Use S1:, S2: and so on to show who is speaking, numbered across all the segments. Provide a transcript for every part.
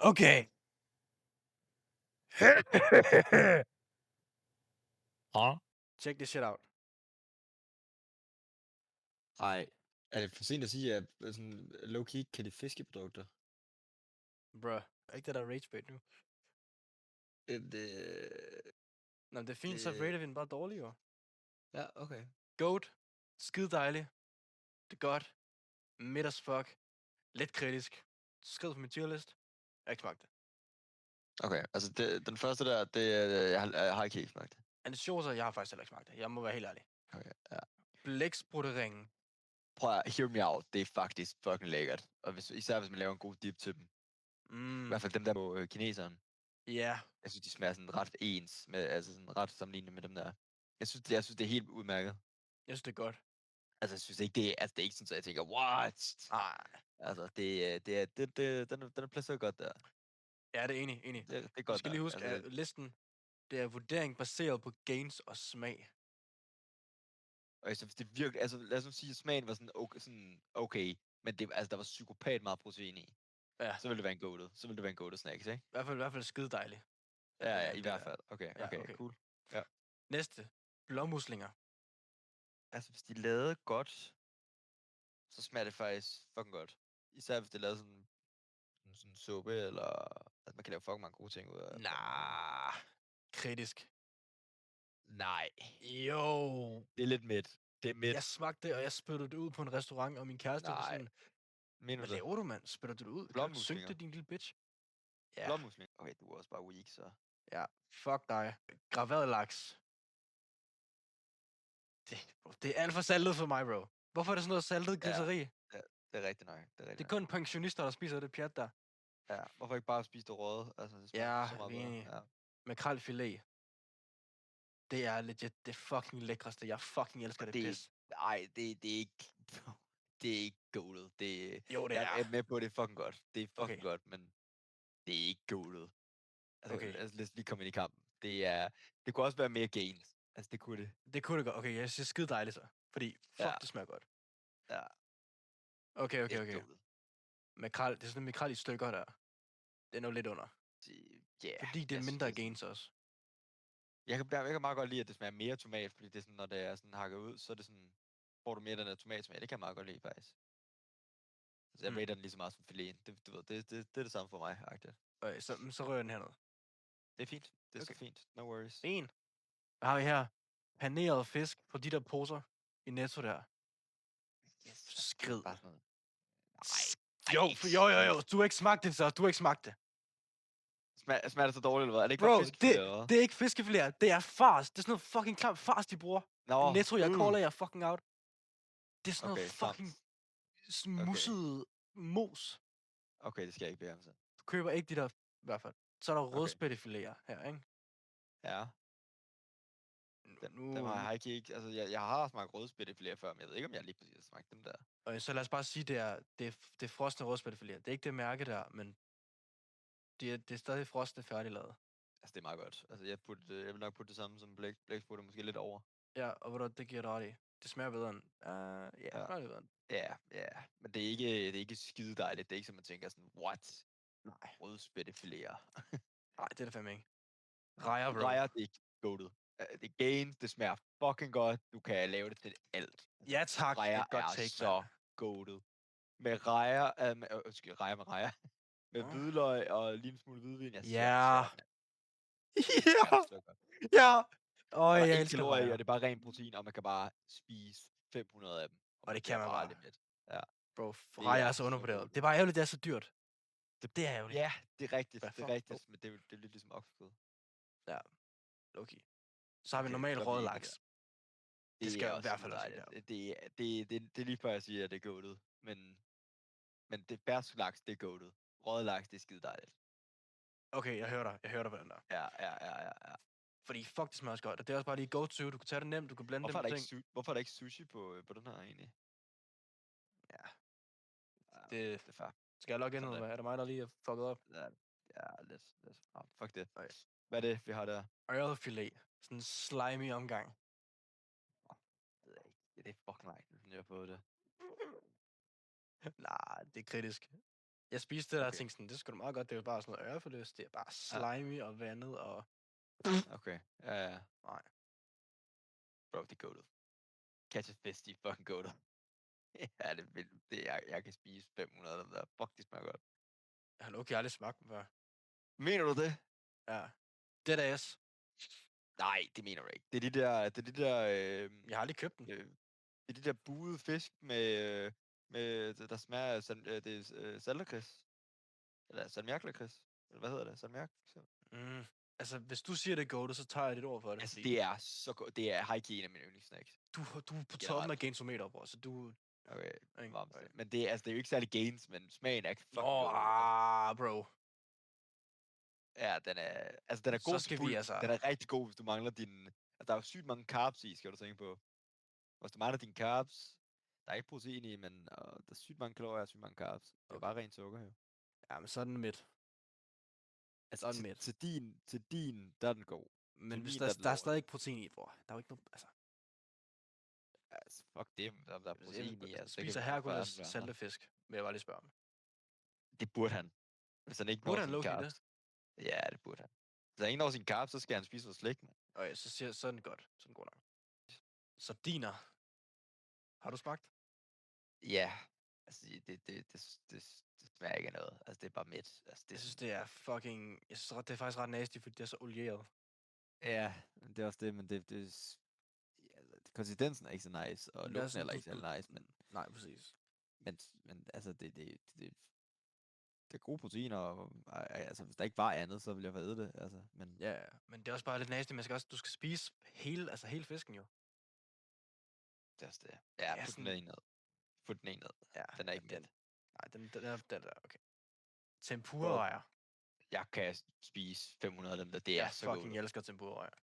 S1: Okay. Check this shit out.
S2: Nej, er det for sent at sige, at sådan low-key kan de fiskeprodukter?
S1: Bruh. Er ikke det der rage bait nu?
S2: Det...
S1: Nå, det er fint, så rater vi den bare dårligt, jo.
S2: Ja, okay.
S1: Goat. Skide dejlig. Det er godt. Midt as fuck. Lidt kritisk. Skrevet på min tierlist. Jeg har ikke smagt det.
S2: Okay, altså den første der, jeg har ikke helt smagt det.
S1: Ansjoser, jeg har faktisk heller ikke smagt det. Jeg må være helt ærlig.
S2: Okay, ja.
S1: Blæksprutteringen.
S2: Prøv at hear me out, det er faktisk fucking lækkert. Og især hvis man laver en god dip til dem. I hvert fald dem der på kineseren.
S1: Ja.
S2: Jeg synes, de smager sådan ret ens, altså sådan ret sammenlignende med dem der. Jeg synes, det er helt udmærket.
S1: Jeg synes, det er godt.
S2: Altså, jeg synes ikke, det er ikke sådan, at jeg tænker, what?
S1: Nej.
S2: Altså, den er placeret godt der.
S1: Ja, det er enig.
S2: Det er
S1: Du
S2: godt
S1: skal lige
S2: nok.
S1: huske, at listen, det er vurdering baseret på gains og smag.
S2: Og altså, hvis det virkelig, altså lad os nu sige, at smagen var sådan okay, men det, altså, der var psykopat meget protein i.
S1: Ja.
S2: Så ville det være en goated snacks, ikke?
S1: I hvert fald skide dejligt.
S2: Ja, i hvert fald. Okay, cool. Ja.
S1: Næste. Blåmuslinger.
S2: Altså, hvis de lavede godt, så smager det faktisk fucking godt. Især hvis det lavede sådan en suppe, eller at man kan lave fucking mange gode ting ud af.
S1: Nah. Kritisk.
S2: Nej.
S1: Jo.
S2: Det er lidt midt. Det er midt.
S1: Jeg smagte det, og jeg spyttede det ud på en restaurant, og min kæreste var sådan...
S2: Mener
S1: Hvad
S2: du det?
S1: laver du, mand? Spytter du det ud? Kan du ikke synke det, din lille bitch?
S2: Ja. Blåmuslinger? Okay, du er også bare weak, så.
S1: Ja, fuck dig. Graveret laks. Det er alt for saltet for mig, bro. Hvorfor er det sådan noget saltet griseri?
S2: Ja, det er rigtigt nok.
S1: Det er kun pensionister, der spiser det pjat der.
S2: Ja, hvorfor ikke bare spise det røde? Altså, det smager så meget bedre. Ja.
S1: Makrelfilet. Det er legit det fucking lækreste. Jeg fucking elsker det pis.
S2: Nej, det er ikke... Det er ikke goated.
S1: Jo, det
S2: jeg
S1: er.
S2: er med på, det er fucking godt. Det er fucking
S1: Okay.
S2: godt, men det er ikke goated. Altså,
S1: Okay.
S2: lad os lige komme ind i kampen. Det kunne også være mere gains. Altså, det kunne det.
S1: Det kunne det godt. Okay, jeg synes skide dejligt så. Fordi, fuck, det smager godt.
S2: Ja.
S1: Okay.
S2: Goated.
S1: Makrel, det er sådan en makrel i stykker der. Den er jo lidt under. Fordi det er mindre gains også.
S2: Jeg kan meget godt lide, at det smager mere tomat, fordi det er sådan, når det er sådan hakket ud, så er det sådan, får du mere den der tomatsmag. Det kan jeg meget godt lide, faktisk. Så jeg rater den lige så meget som filet. Det er det samme for mig, agtigt.
S1: Okay, så rører den herned.
S2: Det er fint. Det er så fint. No worries.
S1: Fint. Hvad har vi her? Paneret fisk på de der poser i Netto der.
S2: Yes,
S1: skrid.
S2: Nej.
S1: Jo. Du har ikke smagt det, så. Du har ikke smagt det.
S2: Smager det så dårligt, eller hvad? Er det ikke
S1: Bro,
S2: bare fiskefilet, eller hvad?
S1: det er ikke fiskefilet. Det er fars. Det er sådan noget fucking klam fars, de bruger.
S2: Nå.
S1: Netto, jeg caller jer fucking out. Det er sådan noget
S2: Okay,
S1: fucking smusset mos.
S2: Okay, det skal jeg ikke bede om så.
S1: Du køber ikke de der, i hvert fald. Så er der rødspættefiléer her, ikke?
S2: Ja. Dem har jeg ikke, altså jeg har smagt rødspættefiléer før, men jeg ved ikke, om jeg lige præcis har smagt dem der.
S1: Og så lad os bare sige, det er frosne rødspættefiléer. Det er ikke det mærke der, men det er stadig frosne færdiglavet.
S2: Altså, det er meget godt. Altså, jeg vil nok putte det samme som blæksprutte, måske lidt over.
S1: Ja, og hvordan det giver dig ret i. Det smager bedre end...
S2: Ja, men det er ikke skide dejligt. Det er ikke som man tænker sådan, what?
S1: Nej.
S2: Rødspættefiléer.
S1: Nej, det er det fandme ikke. Rejer, bro.
S2: Rejer, det er ikke goated. Det er gains, det smager fucking godt. Du kan lave det til alt.
S1: Ja tak,
S2: rejer
S1: et godt
S2: er
S1: take,
S2: så goated. Med rejer, rejer. Med hvidløg og lige en smule hvidvin. Jeg
S1: Ja.
S2: Ja.
S1: Jeg elsker rejer.
S2: Og det er bare ren protein, og man kan bare spise 500 af dem.
S1: Og det kan man bare.
S2: Ja.
S1: Bro, rejer er så undervurderet. Det er bare ærgerligt, det er så dyrt. Det er ærgerligt.
S2: Ja, det er rigtigt. Men det er lidt ligesom oksekød.
S1: Ja, okay. Så har vi normal rød laks. Det skal i hvert fald også være.
S2: Det er lige før jeg siger, at det er goated. Men det fersk laks, det er goated. Rød laks, det er skide dejligt.
S1: Okay, jeg hører dig på den der.
S2: Ja.
S1: Fordi fuck, det smager også godt. Og det er også bare lige go-to. Du kan tage det nemt, du kan blende
S2: Hvorfor
S1: det med ting.
S2: Hvorfor er der ikke sushi på den her egentlig?
S1: Ja. Det
S2: er fair.
S1: skal jeg logge ind, eller hvad? Er det mig, der lige er fucket op?
S2: Ja, lidt. Fuck det. Okay. Hvad er det, vi har der?
S1: Ørredfilet. Sådan en slimy omgang.
S2: Det er ikke. Det er fucking langt, jeg har fået det.
S1: Nej, det er kritisk. Jeg spiste det der, og
S2: Okay.
S1: tænkte sådan, det skulle meget godt, det er bare sådan noget ørfeløs, det er bare slimy og vandet, og
S2: Okay, ja.
S1: nej.
S2: Bro, det er goated. Catch a fish, de er fucking goated. Ja, det er vildt. Jeg kan spise 500 af dem der. Fuck, de smager godt.
S1: Jeg har okay aldrig smagt dem før.
S2: Mener du det?
S1: Ja. Det er ass.
S2: Nej, det mener du ikke. Det er de der,
S1: Jeg har aldrig købt den.
S2: det er de der buede fisk med der smager af det er salterkris. Eller salmiaklakris. Eller hvad hedder det? Salmiak?
S1: Altså, hvis du siger det er goated, så tager jeg dit ord for det.
S2: Altså,
S1: fordi
S2: det er så godt. Det er high key en af mine yndlingssnacks.
S1: du er på toppen
S2: Generelt.
S1: af gaintomater, bror, så du...
S2: Okay,
S1: Ikke?
S2: varmt.
S1: Okay.
S2: Men det er jo ikke særlig gains, men smagen er fucking god.
S1: Bro.
S2: Ja, den er
S1: Så
S2: god
S1: skal
S2: til
S1: vi
S2: fuld.
S1: altså...
S2: Den er rigtig god, hvis du mangler din... Altså, der er jo sygt mange carbs i, skal du tænke på. Hvis du mangler dine carbs, der er ikke protein i, men der er sygt mange kalorier og sygt mange carbs. Det er
S1: Okay.
S2: bare rent sukker, jo.
S1: Ja, men så er den midt.
S2: Altså, til din, der er den god.
S1: Men
S2: til
S1: hvis
S2: min,
S1: der,
S2: der er den
S1: der er
S2: lort.
S1: stadig ikke protein i, bror. Der er jo ikke noget...
S2: Altså, fuck det, der er protein i. Altså,
S1: Spiser Hercules saltefisk, vil jeg bare lige spørge om.
S2: Det burde han. Hvis han ikke
S1: Burde
S2: når
S1: han
S2: sine
S1: lukke
S2: carbs.
S1: det?
S2: Ja, det burde han. Hvis han ikke når sine carbs, så skal han spise noget slik, man.
S1: Okay, så er den godt. Så er den god nok. Sardiner. Har du smagt?
S2: Ja. Altså, det smager ikke af noget. Altså, det er bare midt. Altså,
S1: Jeg synes, det er fucking... Jeg synes, det er faktisk ret nasty, fordi det er så olieret.
S2: Ja, det er også det, men konsistensen er ikke så nice, og lugten er heller ikke så nice, men...
S1: Nej, præcis.
S2: Men altså, det er gode proteiner, og altså, hvis der ikke var andet, så ville jeg æde det, altså, men...
S1: Ja, men det er også bare lidt nasty. Du skal spise hele fisken jo.
S2: Det er også det. Ja,
S1: Ja,
S2: put den i ned. Put den i ned.
S1: Ja,
S2: Den er ikke
S1: den,
S2: mæt.
S1: nej, den er okay. Tempura-rejer.
S2: Jeg kan spise 500 af dem der. Det er
S1: Jeg
S2: så godt.
S1: fucking elsker tempura-rejer.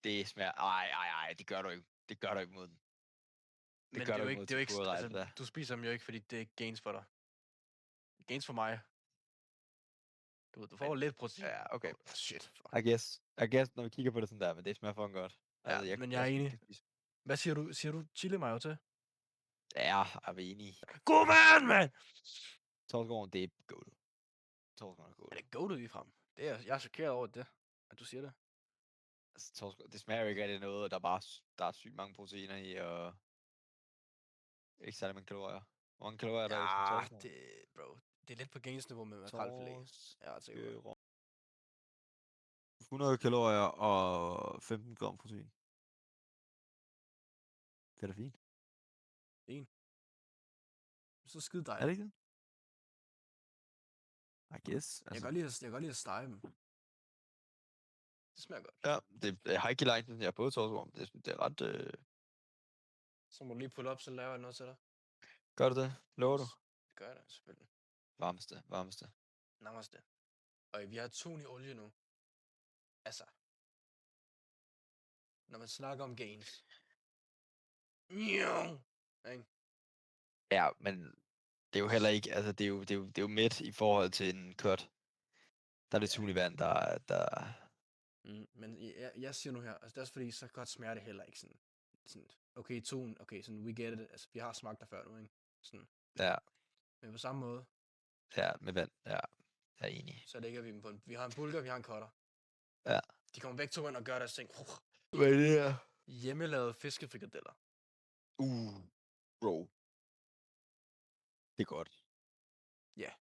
S2: Det smager... Ej, det gør du ikke. Det gør du ikke mod den.
S1: Men det er jo ikke, altså, du spiser dem jo ikke, fordi det er gains for dig. Gains for mig. Du får lidt protein.
S2: Ja, okay.
S1: Shit. Fuck.
S2: I guess, når vi kigger på det sådan der, men det smager fucking godt. Altså,
S1: Ja, men jeg er enig. Hvad siger du? Siger du chili mayo til?
S2: Ja, er vi enige.
S1: God mand!
S2: Torsgården, det er goated. Torsgården er goated.
S1: Er det goated lige frem? Jeg er chokeret over det, at du siger det.
S2: Altså, det smager jo ikke af noget, og der er sygt mange proteiner i, og ikke særlig mange kalorier. Hvor mange kalorier er der i sådan en torsgården?
S1: Bro, det er lidt på gainsniveau med makrelfilet. Jeg er sikker.
S2: 100 kalorier og 15 gram protein. Det er da fint.
S1: Så skide dejligt.
S2: Er det ikke det? I guess.
S1: Altså. Jeg kan godt lide at stege dem. Det smager godt.
S2: Ja, det har ikke langt, jeg er på torsgården. Det er ret...
S1: Så må du lige pulle op, så laver jeg noget til dig.
S2: Gør du det? Lover du?
S1: Det gør jeg da, selvfølgelig.
S2: Varmeste.
S1: Namaste. Og vi har ton i olie nu. Altså. Når man snakker om gains. Ikke?
S2: Ja, men det er jo heller ikke, altså det er jo midt i forhold til en cut. Der er det Sullivan, der...
S1: Men jeg siger nu her, altså det er også fordi, så godt smager det heller ikke sådan okay, okay, sådan we get it, altså vi har smagt der før nu, ikke? Sådan.
S2: Ja.
S1: Men på samme måde.
S2: Ja, med vand, ja. Jeg er enig.
S1: Så lægger vi dem på vi har en bulker, vi har en cutter.
S2: Ja.
S1: De kommer begge to ind og gør deres ting.
S2: Hvad er det her?
S1: Hjemmelavede fiskefrikadeller.
S2: Bro. Det er godt.
S1: Ja. Yeah.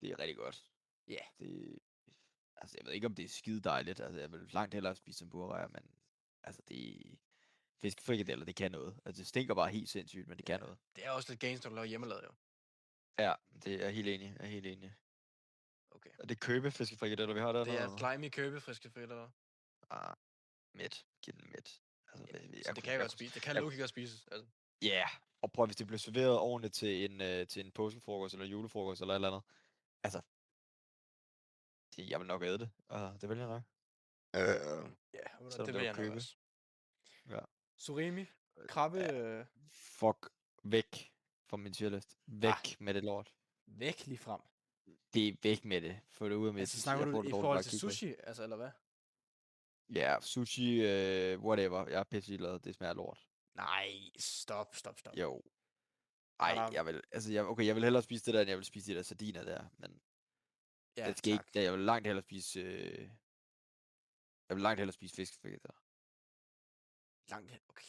S2: Det er rigtig godt.
S1: Ja. Yeah.
S2: Det... Altså, jeg ved ikke, om det er skide dejligt. Altså, jeg vil langt hellere spise tempura, men... Altså, fiskefrikadeller, det kan noget. Altså, det stinker bare helt sindssygt, men det kan noget.
S1: Det er også lidt gains, når du laver hjemmelavet, jo.
S2: Ja, det er helt enig.
S1: Okay.
S2: Er det købefiskefrikadeller, vi har der?
S1: Det er slimy købefiskefrikadeller.
S2: Midt. Giv den midt. Altså,
S1: så det kan jeg godt spise. Det kan Loki godt spises. Altså.
S2: Ja, og prøv, hvis det bliver serveret ordentligt til en påskefrokost eller julefrokost eller et eller andet. Altså, jeg vil nok æde det. Det vil jeg nok.
S1: Ja, det vil jeg nok også.
S2: Ja.
S1: Surimi, krabbe...
S2: Fuck, væk fra min tierlist. Væk med det lort.
S1: Væk lige frem.
S2: Det er væk med det. Få det ud af mit.
S1: Altså snakker du i forhold til sushi, altså, eller hvad?
S2: Ja, sushi, whatever. Jeg er pisse glad. Det smager lort.
S1: Nej, stop.
S2: Jo. Ej,
S1: der-
S2: jeg vil, altså, jeg vil hellere spise det der, end jeg vil spise de der sardiner der, men
S1: Ja,
S2: det skal ikke,
S1: tak.
S2: jeg vil langt hellere spise, jeg vil langt hellere spise fiskefrikadeller.
S1: Langt hen. Okay.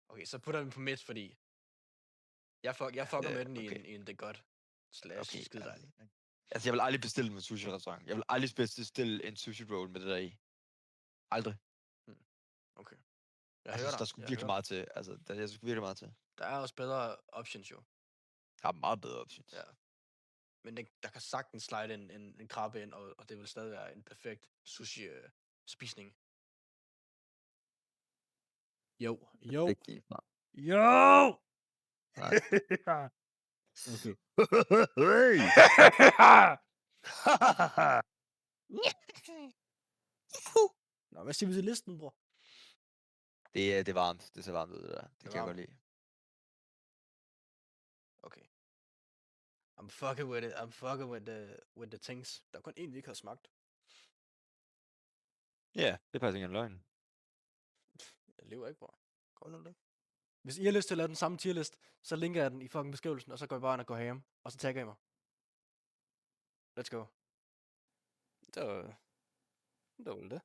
S1: Okay, så putter vi den på midt, fordi jeg fucker med den i
S2: okay.
S1: en det godt. Slash
S2: Okay,
S1: skide dejligt.
S2: Altså, jeg vil aldrig bestille en sushi-restaurant. Jeg vil aldrig bestille en sushi-roll med det der i. Aldrig.
S1: Okay. Jeg
S2: Jeg
S1: hører
S2: synes,
S1: dig.
S2: der skulle
S1: Jeg
S2: virkelig
S1: hører
S2: meget til. Altså, jeg skulle virkelig meget til.
S1: dig. Der er også bedre options jo.
S2: Der er meget bedre options.
S1: Ja. Men der kan sagtens slide en krabbe ind, og det vil stadig være en perfekt sushi-spisning. Jo.
S2: Ikke meget.
S1: Jo!
S2: Nej.
S1: Okay.
S2: Hey!
S1: Nå, hvad siger vi til listen, bror?
S2: Det er varmt. Det ser varmt ud, det der. Det
S1: er
S2: kan jeg
S1: varmt.
S2: godt lide.
S1: Okay. I'm fucking with the things. Der er kun én, vi ikke har smagt.
S2: Ja, det er faktisk ikke en løgn.
S1: Jeg lever ikke, bror. Godt nok det. Hvis I har lyst til at lave den samme tierlist, så linker jeg den i fucking beskrivelsen, og så går I bare ind og går ham, og så tagger I mig. Let's go. Det var vel det.